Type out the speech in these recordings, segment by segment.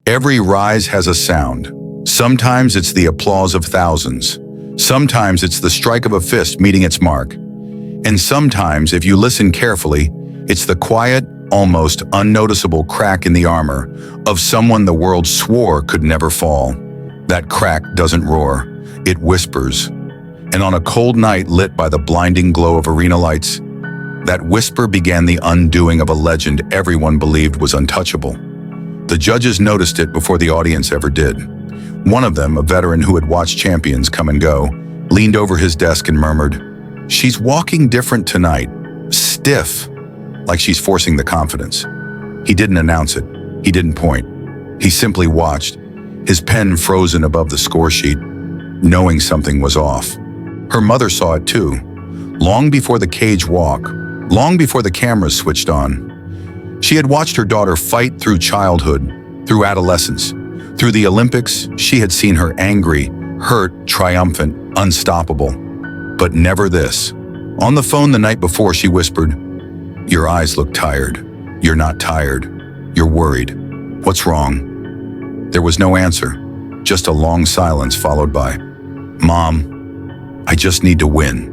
Every rise has a sound. Sometimes it's the applause of thousands. Sometimes it's the strike of a fist meeting its mark. And sometimes, if you listen carefully, it's the quiet, almost unnoticeable crack in the armor of someone the world swore could never fall. That crack doesn't roar, it whispers. And on a cold night lit by the blinding glow of arena lights, that whisper began the undoing of a legend everyone believed was untouchable. The judges noticed it before the audience ever did. One of them, a veteran who had watched champions come and go, leaned over his desk and murmured, "She's walking different tonight, stiff, like she's forcing the confidence." He didn't announce it. He didn't point. He simply watched, his pen frozen above the score sheet, knowing something was off. Her mother saw it too, long before the cage walk, long before the cameras switched on. She had watched her daughter fight through childhood, through adolescence, through the Olympics. She had seen her angry, hurt, triumphant, unstoppable. But never this. On the phone the night before, she whispered, "Your eyes look tired. You're not tired. You're worried. What's wrong?" There was no answer, just a long silence followed by, "Mom, I just need to win."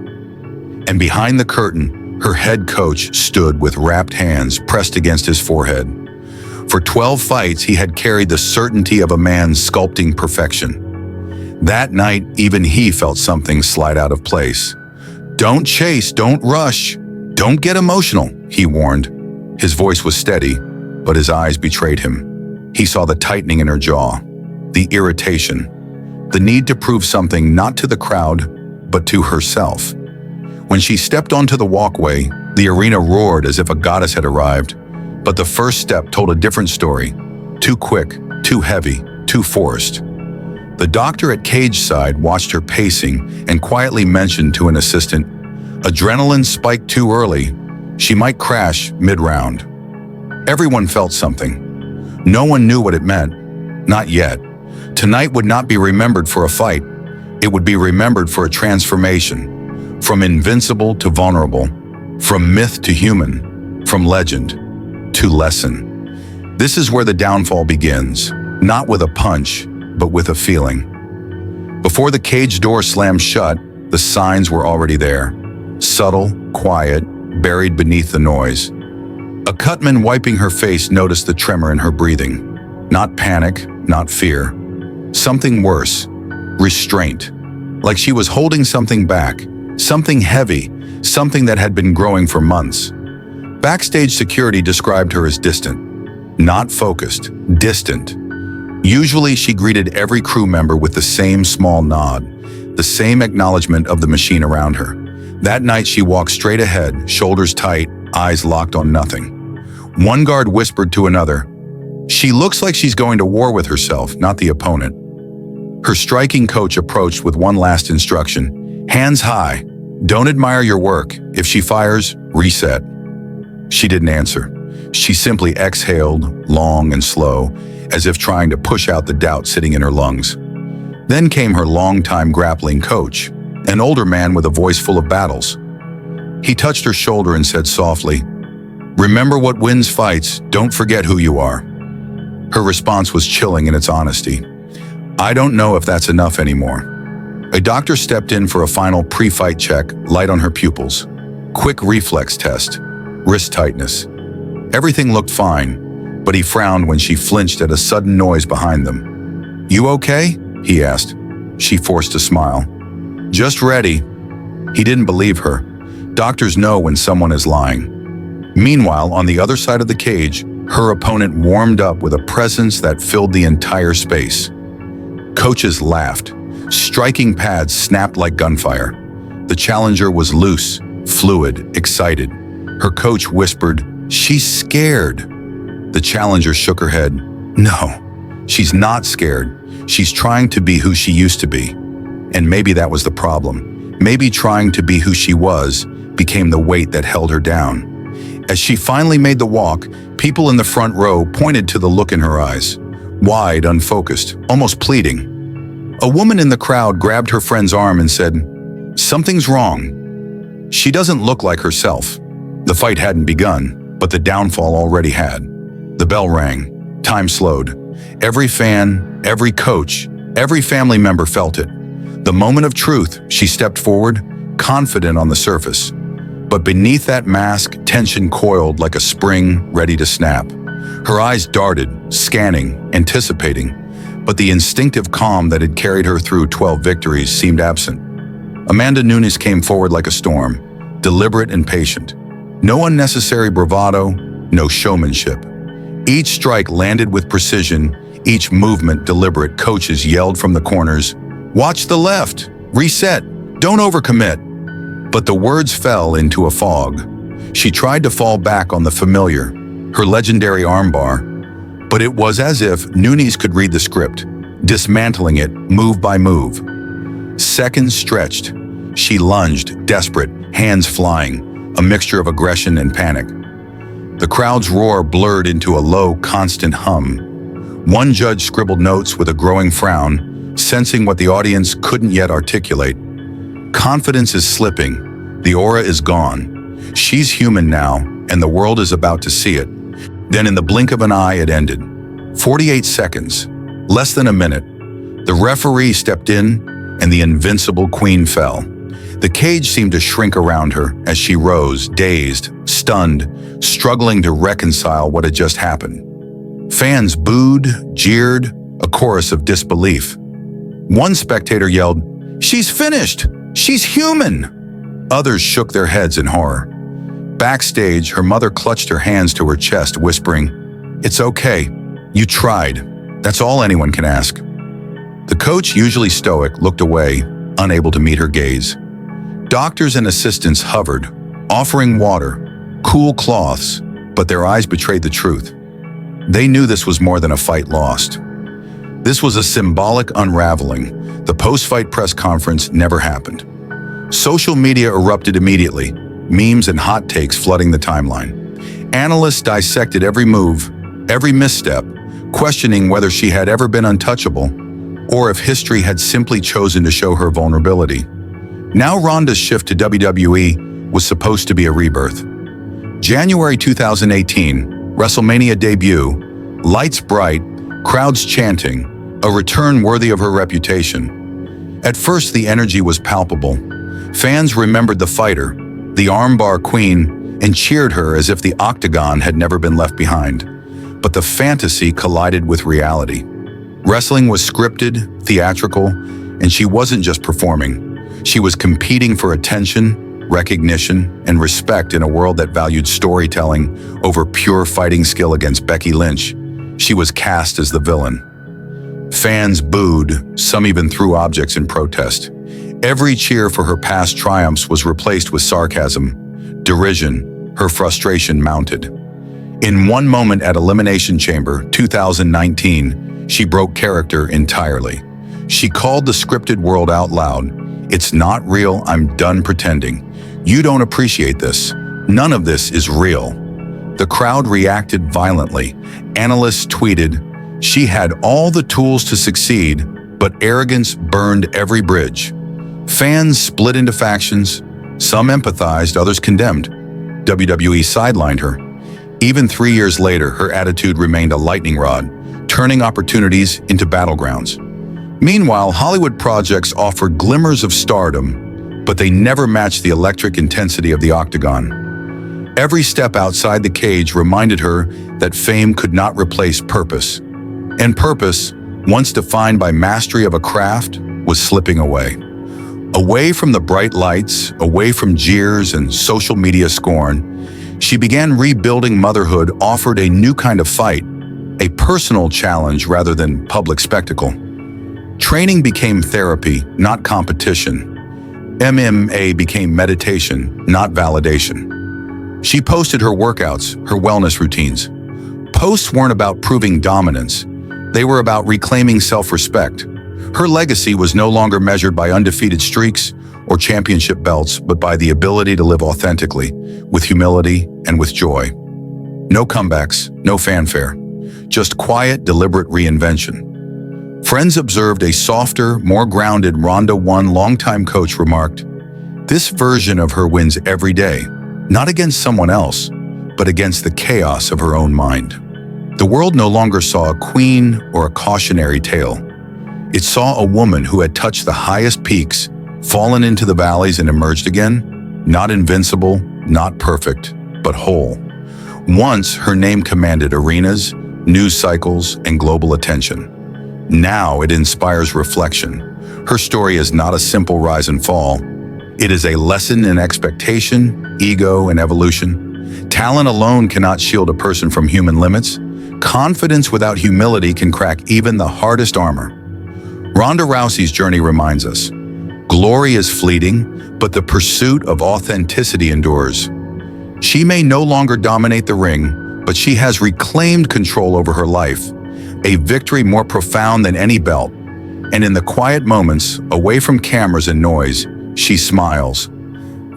And behind the curtain, her head coach stood with wrapped hands pressed against his forehead. For 12 fights, he had carried the certainty of a man sculpting perfection. That night, even he felt something slide out of place. "Don't chase, don't rush, don't get emotional," he warned. His voice was steady, but his eyes betrayed him. He saw the tightening in her jaw, the irritation, the need to prove something not to the crowd, but to herself. When she stepped onto the walkway, the arena roared as if a goddess had arrived. But the first step told a different story. Too quick, too heavy, too forced. The doctor at cage side watched her pacing and quietly mentioned to an assistant, "Adrenaline spiked too early. She might crash mid-round." Everyone felt something. No one knew what it meant. Not yet. Tonight would not be remembered for a fight. It would be remembered for a transformation. From invincible to vulnerable, from myth to human, from legend to lesson. This is where the downfall begins, not with a punch, but with a feeling. Before the cage door slammed shut, the signs were already there. Subtle, quiet, buried beneath the noise. A cutman wiping her face noticed the tremor in her breathing. Not panic, not fear. Something worse, restraint. Like she was holding something back. Something heavy, something that had been growing for months. Backstage security described her as distant. Not focused, distant. Usually she greeted every crew member with the same small nod, the same acknowledgement of the machine around her. That night she walked straight ahead, shoulders tight, eyes locked on nothing. One guard whispered to another, "She looks like she's going to war with herself, not the opponent." Her striking coach approached with one last instruction, "Hands high. Don't admire your work. If she fires, reset." She didn't answer. She simply exhaled, long and slow, as if trying to push out the doubt sitting in her lungs. Then came her longtime grappling coach, an older man with a voice full of battles. He touched her shoulder and said softly, "Remember what wins fights. Don't forget who you are." Her response was chilling in its honesty. "I don't know if that's enough anymore." A doctor stepped in for a final pre-fight check, light on her pupils. Quick reflex test, wrist tightness. Everything looked fine, but he frowned when she flinched at a sudden noise behind them. "You okay?" he asked. She forced a smile. "Just ready." He didn't believe her. Doctors know when someone is lying. Meanwhile, on the other side of the cage, her opponent warmed up with a presence that filled the entire space. Coaches laughed. Striking pads snapped like gunfire. The challenger was loose, fluid, excited. Her coach whispered, "She's scared." The challenger shook her head. "No, she's not scared. She's trying to be who she used to be." And maybe that was the problem. Maybe trying to be who she was became the weight that held her down. As she finally made the walk, people in the front row pointed to the look in her eyes. Wide, unfocused, almost pleading. A woman in the crowd grabbed her friend's arm and said, "Something's wrong. She doesn't look like herself." The fight hadn't begun, but the downfall already had. The bell rang. Time slowed. Every fan, every coach, every family member felt it. The moment of truth, she stepped forward, confident on the surface. But beneath that mask, tension coiled like a spring ready to snap. Her eyes darted, scanning, anticipating, but the instinctive calm that had carried her through 12 victories seemed absent. Amanda Nunes came forward like a storm, deliberate and patient. No unnecessary bravado, no showmanship. Each strike landed with precision, each movement deliberate. Coaches yelled from the corners, "Watch the left! Reset! Don't overcommit!" But the words fell into a fog. She tried to fall back on the familiar, her legendary armbar, but it was as if Nunes could read the script, dismantling it move by move. Seconds stretched. She lunged, desperate, hands flying, a mixture of aggression and panic. The crowd's roar blurred into a low, constant hum. One judge scribbled notes with a growing frown, sensing what the audience couldn't yet articulate. Confidence is slipping. The aura is gone. She's human now, and the world is about to see it. Then in the blink of an eye, it ended. 48 seconds, less than a minute. The referee stepped in, and the invincible queen fell. The cage seemed to shrink around her as she rose, dazed, stunned, struggling to reconcile what had just happened. Fans booed, jeered, a chorus of disbelief. One spectator yelled, "She's finished! She's human!" Others shook their heads in horror. Backstage, her mother clutched her hands to her chest, whispering, "It's okay. You tried. That's all anyone can ask." The coach, usually stoic, looked away, unable to meet her gaze. Doctors and assistants hovered, offering water, cool cloths, but their eyes betrayed the truth. They knew this was more than a fight lost. This was a symbolic unraveling. The post-fight press conference never happened. Social media erupted immediately, memes and hot takes flooding the timeline. Analysts dissected every move, every misstep, questioning whether she had ever been untouchable or if history had simply chosen to show her vulnerability. Now Ronda's shift to WWE was supposed to be a rebirth. January 2018, WrestleMania debut, lights bright, crowds chanting, a return worthy of her reputation. At first, the energy was palpable. Fans remembered the fighter, the armbar queen, and cheered her as if the octagon had never been left behind. But the fantasy collided with reality. Wrestling was scripted, theatrical, and she wasn't just performing. She was competing for attention, recognition, and respect in a world that valued storytelling over pure fighting skill. Against Becky Lynch, she was cast as the villain. Fans booed, some even threw objects in protest. Every cheer for her past triumphs was replaced with sarcasm, derision, her frustration mounted. In one moment at Elimination Chamber 2019, she broke character entirely. She called the scripted world out loud. "It's not real, I'm done pretending. You don't appreciate this. None of this is real." The crowd reacted violently. Analysts tweeted, "She had all the tools to succeed, but arrogance burned every bridge." Fans split into factions. Some empathized, others condemned. WWE sidelined her. Even 3 years later, her attitude remained a lightning rod, turning opportunities into battlegrounds. Meanwhile, Hollywood projects offered glimmers of stardom, but they never matched the electric intensity of the octagon. Every step outside the cage reminded her that fame could not replace purpose. And purpose, once defined by mastery of a craft, was slipping away. Away from the bright lights, away from jeers and social media scorn, she began rebuilding motherhood, offered a new kind of fight, a personal challenge rather than public spectacle. Training became therapy, not competition. MMA became meditation, not validation. She posted her workouts, her wellness routines. Posts weren't about proving dominance. They were about reclaiming self-respect. Her legacy was no longer measured by undefeated streaks or championship belts, but by the ability to live authentically, with humility and with joy. No comebacks, no fanfare, just quiet, deliberate reinvention. Friends observed a softer, more grounded Ronda. One longtime coach remarked, "This version of her wins every day, not against someone else, but against the chaos of her own mind." The world no longer saw a queen or a cautionary tale. It saw a woman who had touched the highest peaks, fallen into the valleys and emerged again, not invincible, not perfect, but whole. Once, her name commanded arenas, news cycles, and global attention. Now it inspires reflection. Her story is not a simple rise and fall. It is a lesson in expectation, ego, and evolution. Talent alone cannot shield a person from human limits. Confidence without humility can crack even the hardest armor. Ronda Rousey's journey reminds us, glory is fleeting, but the pursuit of authenticity endures. She may no longer dominate the ring, but she has reclaimed control over her life, a victory more profound than any belt. And in the quiet moments, away from cameras and noise, she smiles.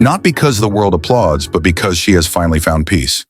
Not because the world applauds, but because she has finally found peace.